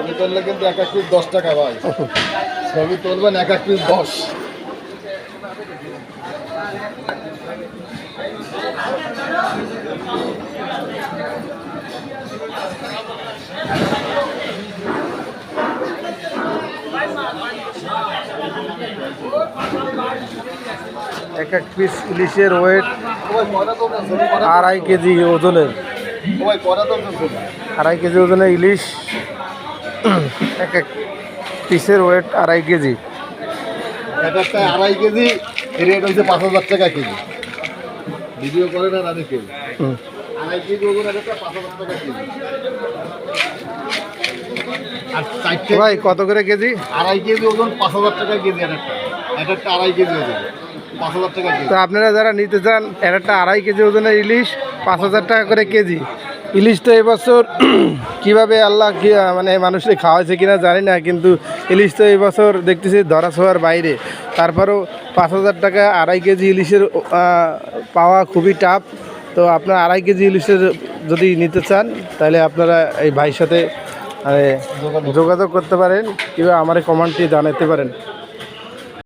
ছবি তুললে কিন্তু এক এক পিস 10 টাকা ভাই। ছবি তুলবেন এক এক পিস 10। এক এক পিস ইলিশের ওয়েট 2.5 কেজি ওজনের। 2.5 কেজি ওজনের ইলিশ, এক এক পিসের ওয়েট 2.5 কেজি। এক একটা 2.5 কেজি, রেট হচ্ছে 5,000 টাকা কেজি। ভিডিও করে না দেখে 2.5 কেজি ওজন এক একটা 5,000 টাকা কেজি। আর ভাই কত করে কেজি? 2.5 কেজি ওজন 5,000 টাকা কেজি। এক একটা 2.5 কেজি ওজন 5,000 টাকা কেজি। তো আপনারা যারা নিতে চান এক একটা 2.5 কেজি ওজনের ইলিশ 5,000 টাকা করে কেজি। ইলিশ তো এবছর কীভাবে আল্লাহ কি মানে মানুষকে খাওয়াইছে কিনা জানি না, কিন্তু ইলিশ তো এবছর দেখতেছি ধরা ছোঁয়ার বাইরে। তারপরেও 5,000 টাকা 2.5 কেজি ইলিশের পাওয়া খুবই টাফ। তো আপনার 2.5 কেজি ইলিশের যদি নিতে চান তাহলে আপনারা এই ভাইয়ের সাথে যোগাযোগ করতে পারেন কিংবা আমার কমেন্টে জানাতে পারেন।